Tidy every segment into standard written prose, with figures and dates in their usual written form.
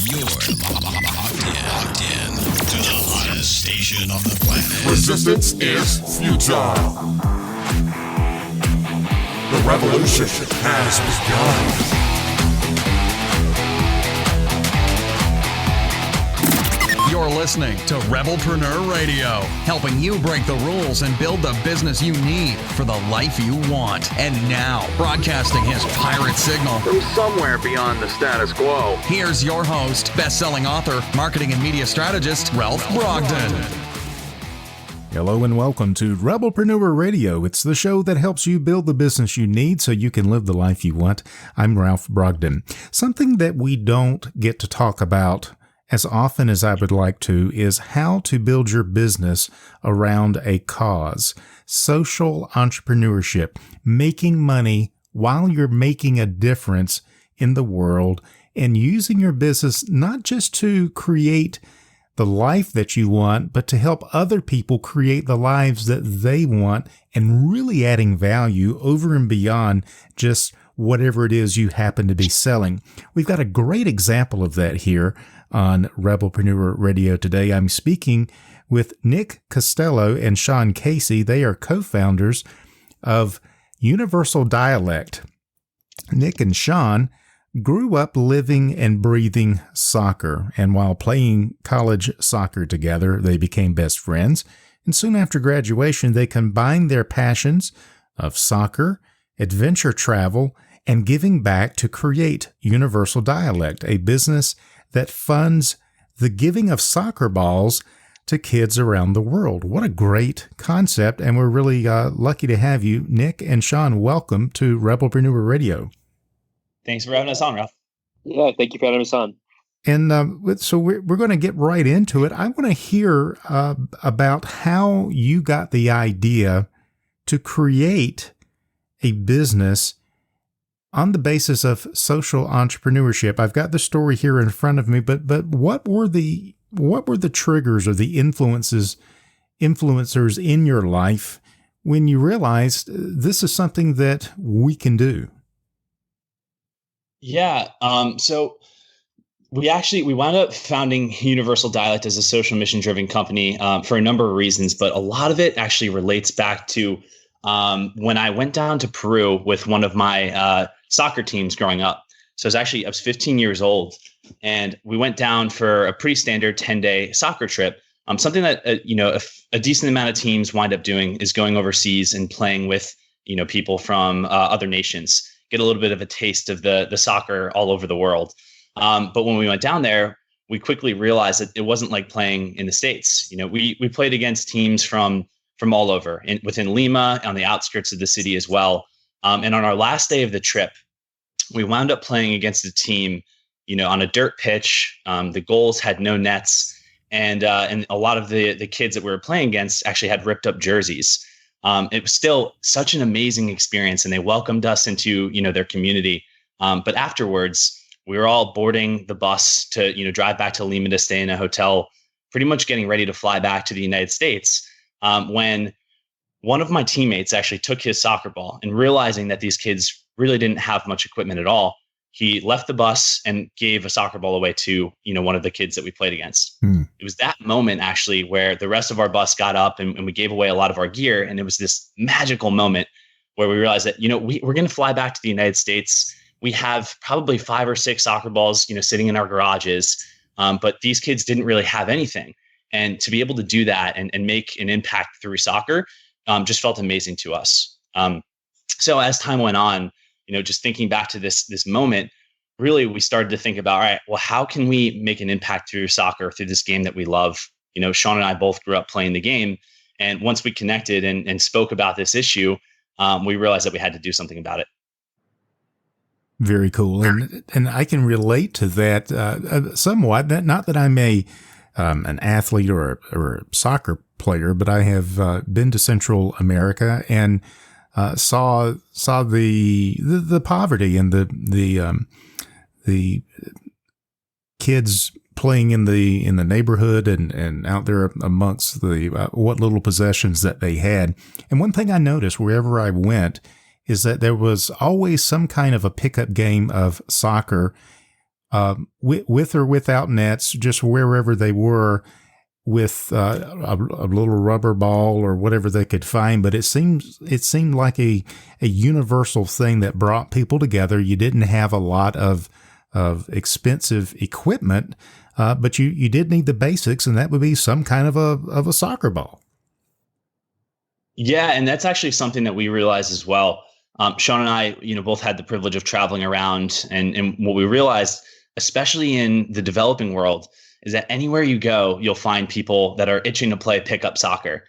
You're locked in to the hottest station on the planet. Resistance is futile. The revolution has begun. You're listening to Rebelpreneur Radio, helping you break the rules and build the business you need for the life you want. And now, broadcasting his pirate signal from somewhere beyond the status quo, here's your host, best-selling author, marketing and media strategist, Ralph Brogden. Hello and welcome to Rebelpreneur Radio. It's the show that helps you build the business you need so you can live the life you want. I'm Ralph Brogden. Something that we don't get to talk about as often as I would like to is how to build your business around a cause. Social entrepreneurship, making money while you're making a difference in the world and using your business not just to create the life that you want, but to help other people create the lives that they want and really adding value over and beyond just whatever it is you happen to be selling. We've got a great example of that here on Rebelpreneur Radio today. I'm speaking with Nick Costelloe and Sean Casey. They are co-founders of Universal Dialect. Nick and Sean grew up living and breathing soccer, and while playing college soccer together, they became best friends. And soon after graduation, they combined their passions of soccer, adventure travel, and giving back to create Universal Dialect, a business that funds the giving of soccer balls to kids around the world. What a great concept, and we're really lucky to have you. Nick and Sean, welcome to Rebelpreneur Radio. Thanks for having us on, Ralph. Yeah, thank you for having us on. And so we're going to get right into it. I want to hear about how you got the idea to create a business on the basis of social entrepreneurship. I've got the story here in front of me, but what were the triggers or the influencers in your life when you realized this is something that we can do? Yeah. So we wound up founding Universal Dialect as a social mission driven company for a number of reasons, but a lot of it actually relates back to when I went down to Peru with one of my soccer teams growing up. So I was 15 years old, and we went down for a pretty standard 10-day soccer trip. Something that a decent amount of teams wind up doing is going overseas and playing with people from other nations, get a little bit of a taste of the soccer all over the world. But when we went down there, we quickly realized that it wasn't like playing in the States. We played against teams from all over, within Lima, on the outskirts of the city as well. And on our last day of the trip, we wound up playing against a team, on a dirt pitch. The goals had no nets, and a lot of the kids that we were playing against actually had ripped up jerseys. It was still such an amazing experience, and they welcomed us into their community. But afterwards, we were all boarding the bus to drive back to Lima to stay in a hotel, pretty much getting ready to fly back to the United States. When one of my teammates actually took his soccer ball, and realizing that these kids really didn't have much equipment at all, he left the bus and gave a soccer ball away to, one of the kids that we played against. It was that moment actually where the rest of our bus got up and we gave away a lot of our gear. And it was this magical moment where we realized that, we're going to fly back to the United States. We have probably 5 or 6 soccer balls, sitting in our garages. But these kids didn't really have anything. And to be able to do that and make an impact through soccer just felt amazing to us. So as time went on, just thinking back to this moment, really we started to think about, all right, well, how can we make an impact through soccer, through this game that we love? Sean and I both grew up playing the game. And once we connected and spoke about this issue, we realized that we had to do something about it. Very cool. And I can relate to that somewhat. Not that I'm an athlete or a soccer player, but I have been to Central America and saw the poverty and the kids playing in the neighborhood and out there amongst the what little possessions that they had. And one thing I noticed wherever I went is that there was always some kind of a pickup game of soccer with or without nets, just wherever they were, with a little rubber ball or whatever they could find. But it seemed like a universal thing that brought people together. You didn't have a lot of expensive equipment, but you did need the basics, and that would be some kind of a soccer ball. Yeah, and that's actually something that we realized as well. Sean and I, both had the privilege of traveling around, and what we realized, especially in the developing world, is that anywhere you go, you'll find people that are itching to play pickup soccer.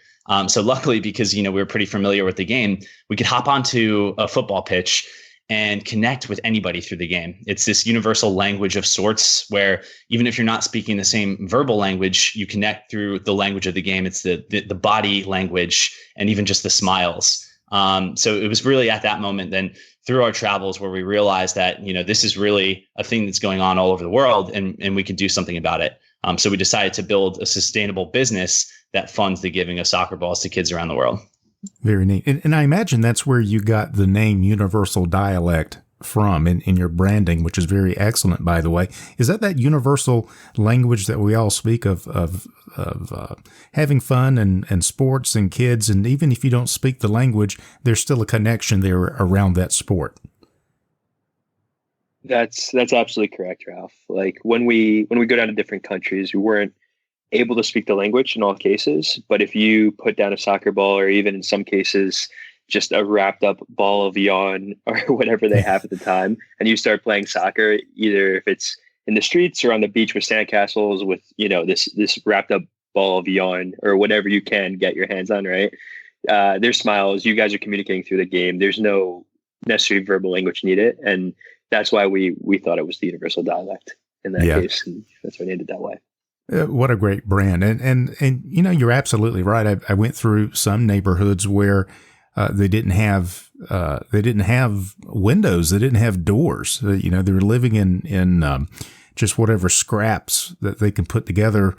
So luckily, because we were pretty familiar with the game, we could hop onto a football pitch and connect with anybody through the game. It's this universal language of sorts where even if you're not speaking the same verbal language, you connect through the language of the game. It's the body language and even just the smiles. So it was really at that moment then through our travels where we realized that, this is really a thing that's going on all over the world, and we could do something about it. So we decided to build a sustainable business that funds the giving of soccer balls to kids around the world. Very neat. And I imagine that's where you got the name Universal Dialect from in your branding, which is very excellent, by the way. Is that universal language that we all speak of having fun and sports and kids? And even if you don't speak the language, there's still a connection there around that sport. That's absolutely correct, Ralph. Like when we go down to different countries, we weren't able to speak the language in all cases. But if you put down a soccer ball, or even in some cases, just a wrapped up ball of yarn or whatever they have at the time, and you start playing soccer, either if it's in the streets or on the beach with sandcastles with, this wrapped up ball of yarn or whatever you can get your hands on, right? There's smiles. You guys are communicating through the game. There's no necessary verbal language needed. And that's why we thought it was the universal dialect in that case. And that's why we named it that way. What a great brand. And you're absolutely right. I went through some neighborhoods where they didn't have windows. They didn't have doors. They were living in just whatever scraps that they can put together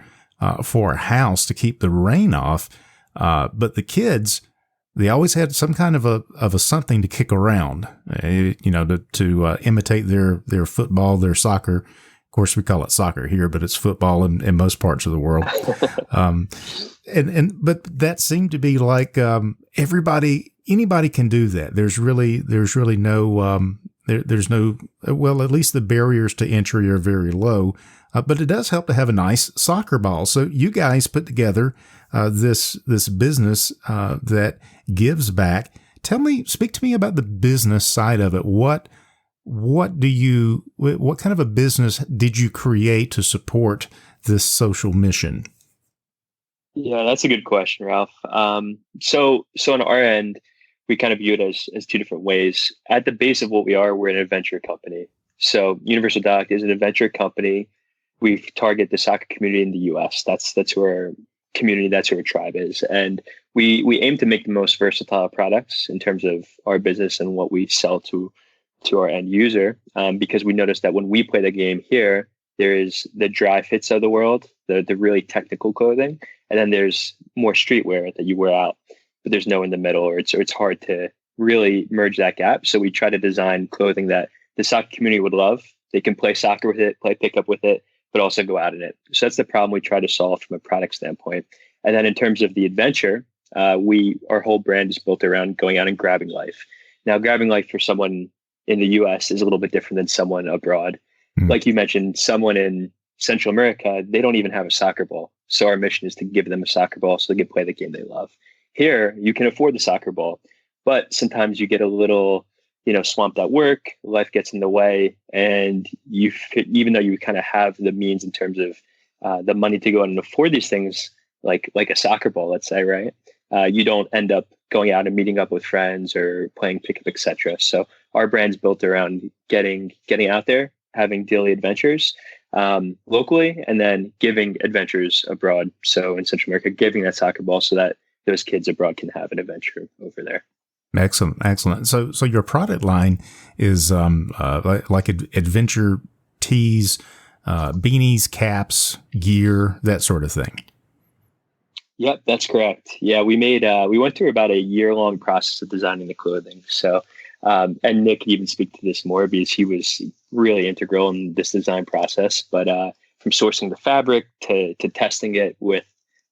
for a house to keep the rain off. But the kids, they always had some kind of a something to kick around, to imitate their football, their soccer. Of course, we call it soccer here, but it's football in most parts of the world. But that seemed to be like anybody can do that. There's really no there's no, well, at least the barriers to entry are very low. But it does help to have a nice soccer ball. So you guys put together this business that gives back. Speak to me about the business side of it. What kind of a business did you create to support this social mission? Yeah, that's a good question, Ralph. So on our end, we kind of view it as two different ways. At the base of what we are, we're an adventure company. So Universal Dialect is an adventure company. We target the soccer community in the U.S. That's who our community, that's who our tribe is. And we aim to make the most versatile products in terms of our business and what we sell to our end user, because we noticed that when we play the game here, there is the dry fits of the world, the really technical clothing, and then there's more streetwear that you wear out, but there's no in the middle, or it's hard to really merge that gap. So we try to design clothing that the soccer community would love. They can play soccer with it, play pickup with it, but also go out in it. So that's the problem we try to solve from a product standpoint. And then in terms of the adventure, our whole brand is built around going out and grabbing life. Now, grabbing life for someone in the US is a little bit different than someone abroad. Like you mentioned, someone in Central America, they don't even have a soccer ball. So our mission is to give them a soccer ball so they can play the game they love. Here, you can afford the soccer ball, but sometimes you get a little, swamped at work, life gets in the way, and even though you kind of have the means in terms of the money to go out and afford these things, like a soccer ball, let's say, right? You don't end up going out and meeting up with friends or playing pickup, etc. So our brand's built around getting out there, having daily adventures locally, and then giving adventures abroad. So in Central America, giving that soccer ball so that those kids abroad can have an adventure over there. Excellent. So your product line is like adventure tees, beanies, caps, gear, that sort of thing. Yep, that's correct. Yeah, we went through about a year-long process of designing the clothing. So And Nick could even speak to this more because he was really integral in this design process. But from sourcing the fabric to testing it with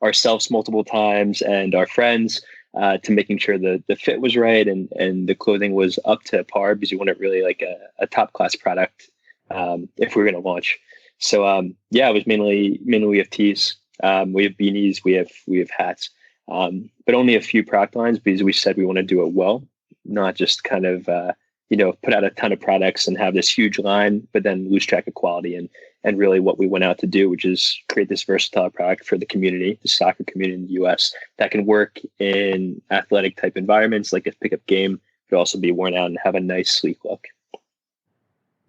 ourselves multiple times and our friends, to making sure the fit was right and the clothing was up to par, because you want it really like a top class product if we're going to launch. So it was mainly we have tees, we have beanies, we have hats, but only a few product lines because we said we want to do it well, not just kind of put out a ton of products and have this huge line, but then lose track of quality and really what we went out to do, which is create this versatile product for the community, the soccer community in the US that can work in athletic type environments like a pickup game, but also be worn out and have a nice, sleek look.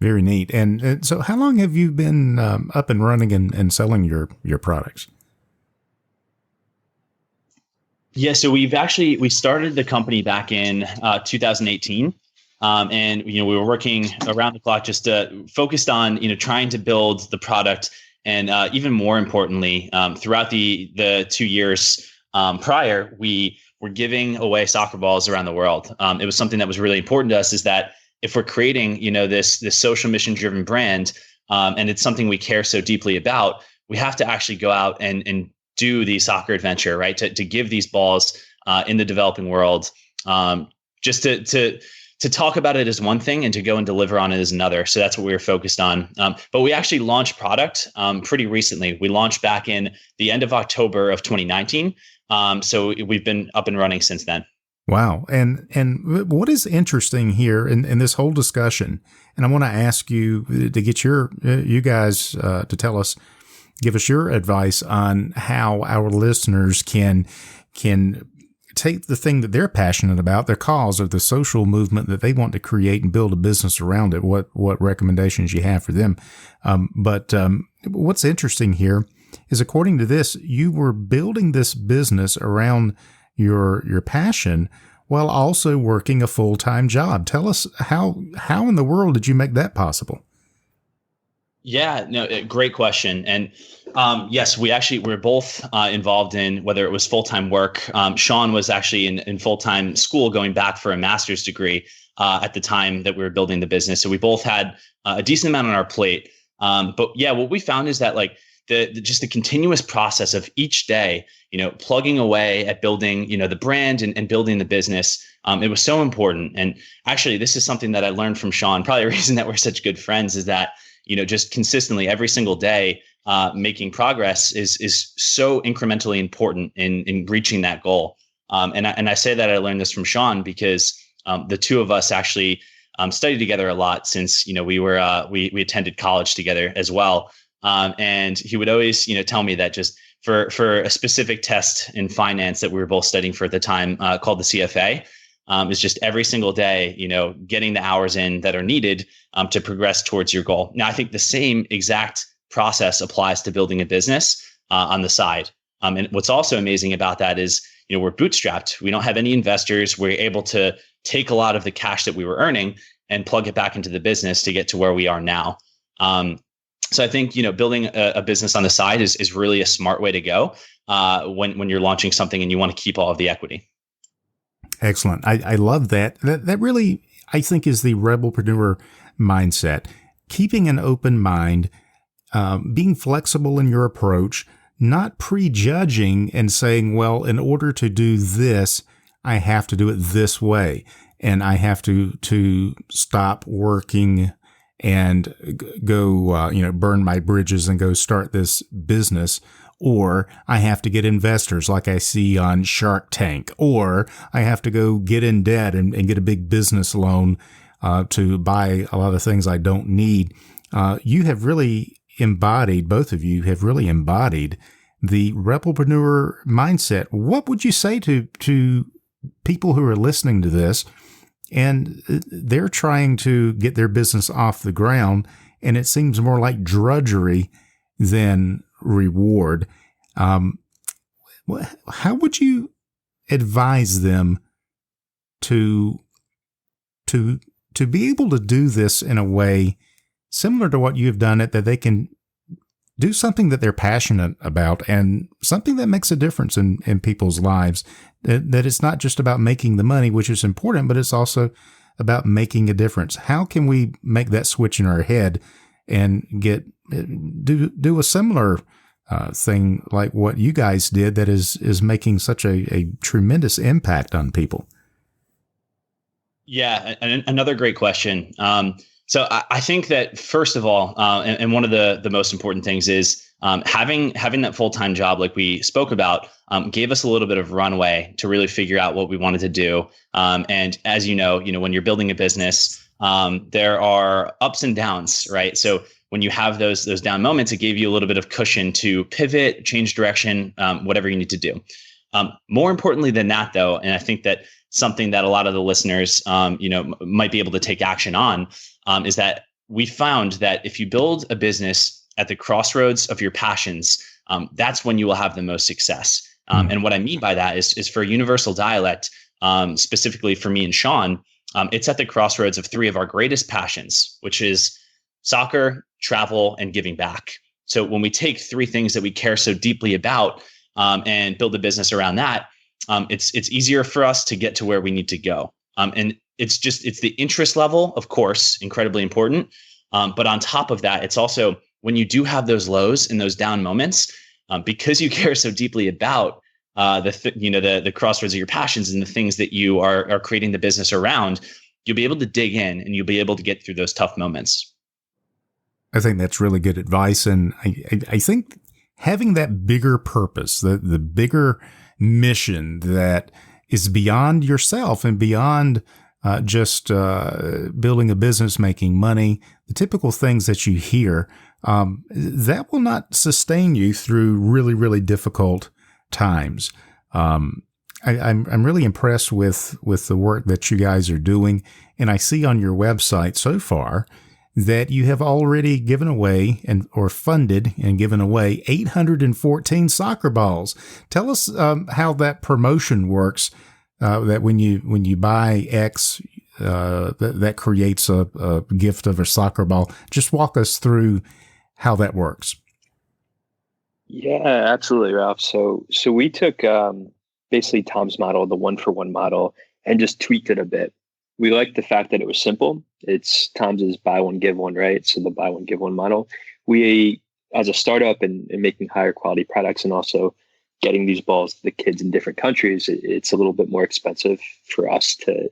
Very neat. And so how long have you been up and running and selling your products? Yeah, so we started the company back in 2018. And we were working around the clock, just focused on trying to build the product, and even more importantly, throughout the 2 years prior, we were giving away soccer balls around the world. It was something that was really important to us, is that if we're creating this social mission driven brand, and it's something we care so deeply about, we have to actually go out and do the soccer adventure, right? To give these balls in the developing world, just to talk about it is one thing, and to go and deliver on it is another. So that's what we were focused on. But we actually launched product pretty recently. We launched back in the end of October of 2019. So we've been up and running since then. Wow. And what is interesting here in this whole discussion, and I want to ask you to get you guys to give us your advice on how our listeners can take the thing that they're passionate about, their cause, or the social movement that they want to create and build a business around it. What recommendations you have for them? But what's interesting here is, according to this, you were building this business around your passion while also working a full-time job. Tell us how in the world did you make that possible? Yeah, no, great question. And yes, we're both involved in, whether it was full-time work. Sean was actually in full-time school, going back for a master's degree at the time that we were building the business. So we both had a decent amount on our plate. But yeah, what we found is that just the continuous process of each day, plugging away at building, the brand and building the business, it was so important. And actually, this is something that I learned from Sean. Probably the reason that we're such good friends is that, just consistently every single day, making progress is so incrementally important in reaching that goal. And I say that I learned this from Sean because the two of us actually studied together a lot since we attended college together as well. And he would always tell me that just for a specific test in finance that we were both studying for at the time, called the CFA, is just every single day, getting the hours in that are needed to progress towards your goal. Now, I think the same exact process applies to building a business on the side. And what's also amazing about that is, we're bootstrapped. We don't have any investors. We're able to take a lot of the cash that we were earning and plug it back into the business to get to where we are now. So I think, building a business on the side is really a smart way to go when you're launching something and you want to keep all of the equity. Excellent. I love that. That really, I think, is the Rebelpreneur mindset. Keeping an open mind, being flexible in your approach, not prejudging and saying, well, in order to do this, I have to do it this way, and I have to stop working and go, burn my bridges and go start this business. Or I have to get investors like I see on Shark Tank, or I have to go get in debt and get a big business loan to buy a lot of things I don't need. You have really embodied, both of you have really embodied the Rebelpreneur mindset. What would you say to people who are listening to this and they're trying to get their business off the ground, and it seems more like drudgery than reward? How would you advise them to be able to do this in a way similar to what you've done, it that they can do something that they're passionate about and something that makes a difference in people's lives, that it's not just about making the money, which is important, but it's also about making a difference. How can we make that switch in our head and do a similar thing like what you guys did that is making such a tremendous impact on people? Yeah, another great question. So I think that first of all, and one of the most important things is having that full-time job, like we spoke about, gave us a little bit of runway to really figure out what we wanted to do. And as you know, when you're building a business, there are ups and downs, right? So when you have those down moments, it gave you a little bit of cushion to pivot, change direction, whatever you need to do. More importantly than that, though, and I think that something that a lot of the listeners, might be able to take action on, is that we found that if you build a business at the crossroads of your passions, that's when you will have the most success. And what I mean by that is for Universal Dialect, specifically for me and Sean, it's at the crossroads of three of our greatest passions, which is soccer, travel, and giving back. So when we take three things that we care so deeply about and build a business around that, it's easier for us to get to where we need to go. And it's the interest level, of course, incredibly important. But on top of that, it's also when you do have those lows and those down moments, because you care so deeply about the crossroads of your passions and the things that you are creating the business around, you'll be able to dig in and you'll be able to get through those tough moments. I think that's really good advice. And I think having that bigger purpose, the bigger mission that is beyond yourself and beyond just building a business, making money, the typical things that you hear, that will not sustain you through really, really difficult times. I'm really impressed with the work that you guys are doing. And I see on your website so far that you have already given away or funded and given away 814 soccer balls. Tell us how that promotion works. That when you buy X, that creates a gift of a soccer ball. Just walk us through how that works. Yeah, absolutely, Ralph. So we took basically Tom's model, the 1-for-1 model, and just tweaked it a bit. We liked the fact that it was simple. Tom's is buy one, give one, right? So the buy one, give one model. We, as a startup and making higher quality products and also getting these balls to the kids in different countries, it's a little bit more expensive for us to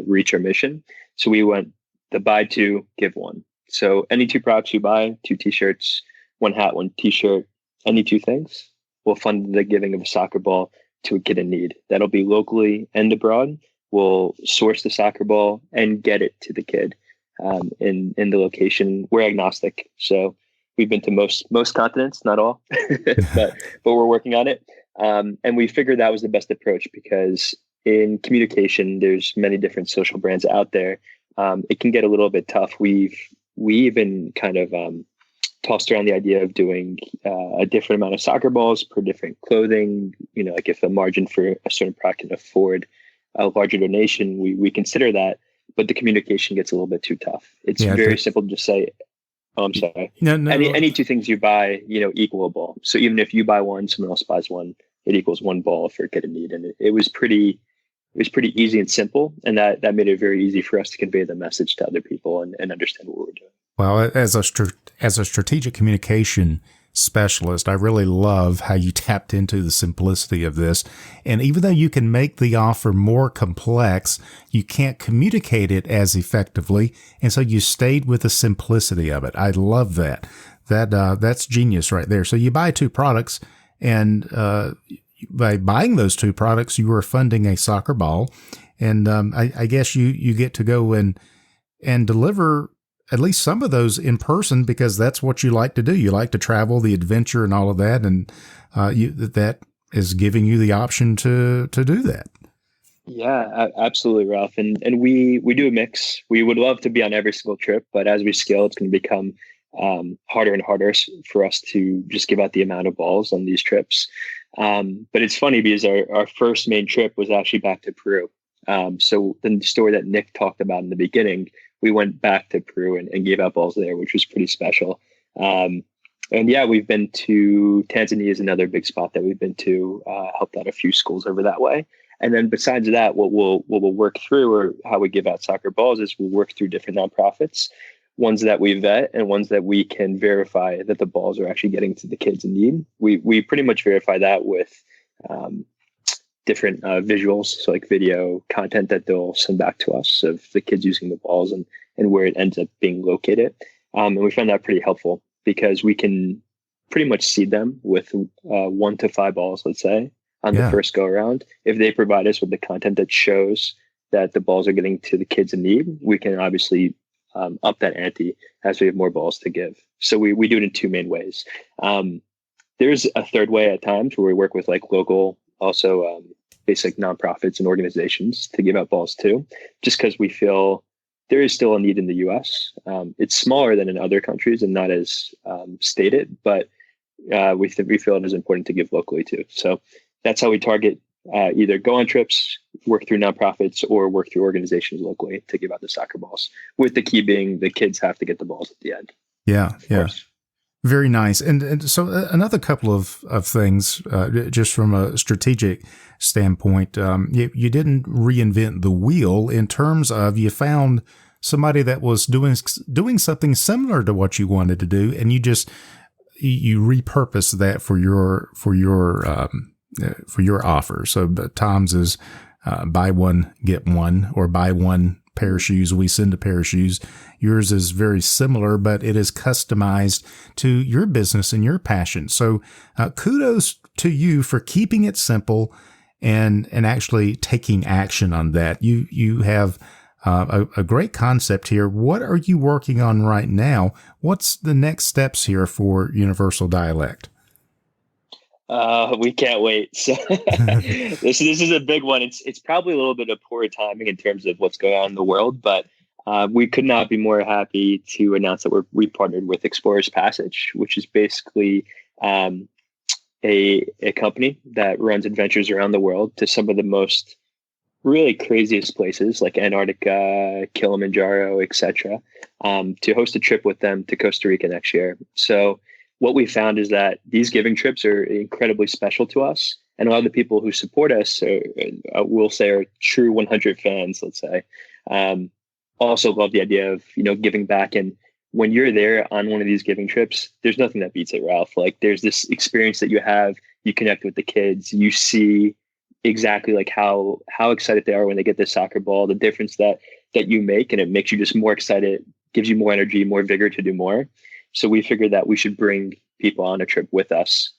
reach our mission. So we went the buy two, give one. So any two products you buy, 2 t-shirts, 1 hat, 1 t-shirt, any 2 things, we'll fund the giving of a soccer ball to a kid in need. That'll be locally and abroad. We'll source the soccer ball and get it to the kid in the location. We're agnostic. So we've been to most continents, not all, but we're working on it. And we figured that was the best approach because in communication, there's many different social brands out there. It can get a little bit tough. We even kind of tossed around the idea of doing a different amount of soccer balls per different clothing. Like if the margin for a certain product can afford a larger donation, we consider that, but the communication gets a little bit too tough. It's very simple to just say, oh, I'm sorry. No. Any 2 things you buy, equal a ball. So even if you buy one, someone else buys one, it equals 1 ball for a kid in need. And it was pretty easy and simple. And that made it very easy for us to convey the message to other people and understand what we were doing. Well, as a strategic communication specialist, I really love how you tapped into the simplicity of this. And even though you can make the offer more complex, you can't communicate it as effectively. And so you stayed with the simplicity of it. I love that. That's genius right there. So you buy 2 products, and by buying those 2 products, you are funding a soccer ball. And I guess you get to go and deliver at least some of those in person because that's what you like to do. You like to travel, the adventure and all of that. And that is giving you the option to do that. Yeah, absolutely, Ralph. And we do a mix. We would love to be on every single trip, but as we scale, it's going to become harder and harder for us to just give out the amount of balls on these trips. But it's funny because our first main trip was actually back to Peru. So the story that Nick talked about in the beginning, we went back to Peru and gave out balls there, which was pretty special. And yeah, we've been to Tanzania is another big spot that we've been to, helped out a few schools over that way. And then besides that, what we'll work through, or how we give out soccer balls, is we'll work through different nonprofits, ones that we vet and ones that we can verify that the balls are actually getting to the kids in need. We pretty much verify that with different visuals, so like video content that they'll send back to us of the kids using the balls and where it ends up being located. And we found that pretty helpful because we can pretty much seed them with 1 to 5 balls, let's say, on the first go around. If they provide us with the content that shows that the balls are getting to the kids in need, we can obviously up that ante as we have more balls to give. So we do it in 2 main ways. There's a third way at times where we work with like local, also basic nonprofits and organizations to give out balls too, just because we feel there is still a need in the US. It's smaller than in other countries and not as stated, but we feel it is important to give locally too. So that's how we target either go on trips, work through nonprofits, or work through organizations locally to give out the soccer balls, with the key being the kids have to get the balls at the end. Yeah. Very nice. And so another couple of things, just from a strategic standpoint, you didn't reinvent the wheel in terms of you found somebody that was doing something similar to what you wanted to do, and you repurposed that for your offer. So Tom's is buy one, get one, or buy one pair of shoes, we send a pair of shoes. Yours is very similar, but it is customized to your business and your passion. So kudos to you for keeping it simple and actually taking action on that. You have a great concept here. What are you working on right now? What's the next steps here for Universal Dialect? We can't wait. So this is a big one. It's probably a little bit of poor timing in terms of what's going on in the world, but we could not be more happy to announce that we partnered with Explorers Passage, which is basically a company that runs adventures around the world to some of the most really craziest places like Antarctica, Kilimanjaro, etc., to host a trip with them to Costa Rica next year. So what we found is that these giving trips are incredibly special to us. And a lot of the people who support us will say are true 100 fans, let's say. Also love the idea of, giving back. And when you're there on one of these giving trips, there's nothing that beats it, Ralph. Like there's this experience that you have, you connect with the kids, you see exactly like how excited they are when they get this soccer ball, the difference that you make, and it makes you just more excited, gives you more energy, more vigor to do more. So we figured that we should bring people on a trip with us.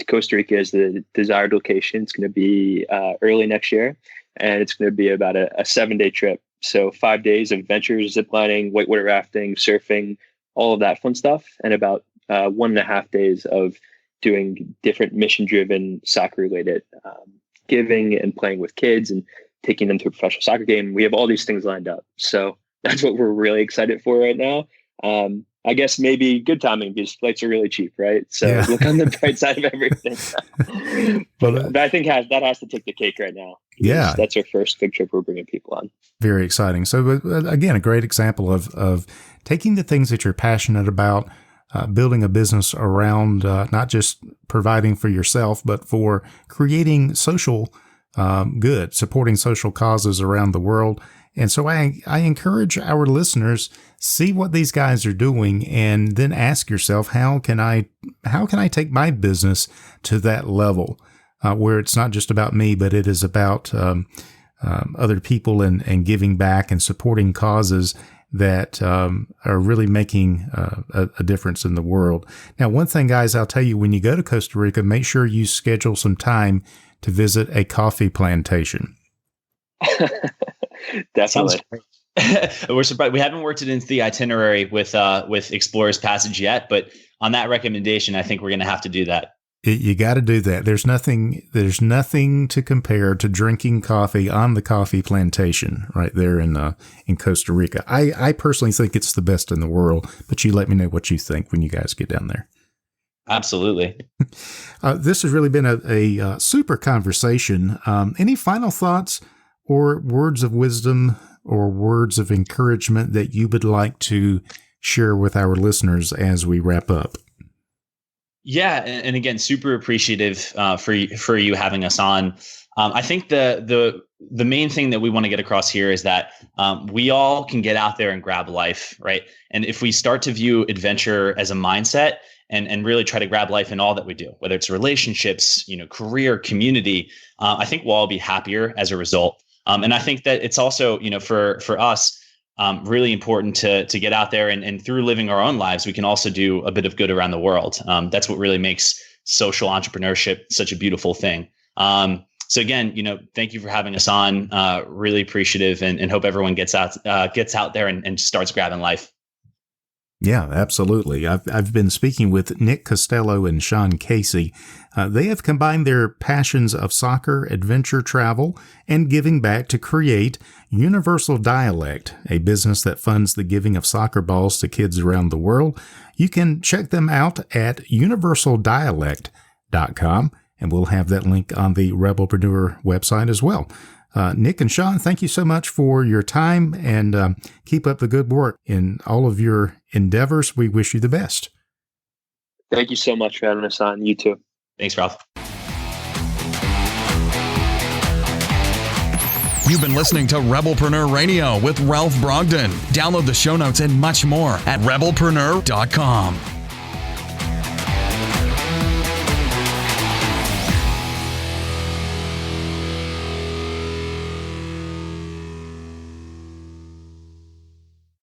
Costa Rica is the desired location. It's going to be early next year, and it's going to be about a 7-day trip. So 5 days of adventures, ziplining, whitewater rafting, surfing, all of that fun stuff, and about 1.5 days of doing different mission-driven soccer-related giving and playing with kids and taking them to a professional soccer game. We have all these things lined up. So that's what we're really excited for right now. I guess maybe good timing because flights are really cheap, right? So look on the bright side of everything. but I think that has to take the cake right now. Yeah. That's our first big trip we're bringing people on. Very exciting. So again, a great example of taking the things that you're passionate about, building a business around not just providing for yourself, but for creating social good, supporting social causes around the world. And so I encourage our listeners, see what these guys are doing and then ask yourself, how can I take my business to that level where it's not just about me, but it is about other people and giving back and supporting causes that are really making a difference in the world. Now, one thing, guys, I'll tell you, when you go to Costa Rica, make sure you schedule some time to visit a coffee plantation. Definitely. We're surprised we haven't worked it into the itinerary with Explorers Passage yet, but on that recommendation, I think we're going to have to do that. You got to do that. There's nothing to compare to drinking coffee on the coffee plantation right there in Costa Rica. I personally think it's the best in the world, but you let me know what you think when you guys get down there. Absolutely. This has really been a super conversation. Any final thoughts or words of wisdom or words of encouragement that you would like to share with our listeners as we wrap up? Yeah, and again, super appreciative for you having us on. I think the main thing that we want to get across here is that we all can get out there and grab life, right? And if we start to view adventure as a mindset and really try to grab life in all that we do, whether it's relationships, career, community, I think we'll all be happier as a result. And I think that it's also, for us, really important to get out there and through living our own lives, we can also do a bit of good around the world. That's what really makes social entrepreneurship such a beautiful thing. So again, thank you for having us on. Really appreciative, and hope everyone gets out there and starts grabbing life. Yeah, absolutely. I've been speaking with Nick Costelloe and Sean Casey. They have combined their passions of soccer, adventure travel, and giving back to create Universal Dialect, a business that funds the giving of soccer balls to kids around the world. You can check them out at universaldialect.com, and we'll have that link on the Rebelpreneur website as well. Nick and Sean, thank you so much for your time, and keep up the good work in all of your endeavors. We wish you the best. Thank you so much for having us on. You too. Thanks, Ralph. You've been listening to Rebelpreneur Radio with Ralph Brogden. Download the show notes and much more at rebelpreneur.com.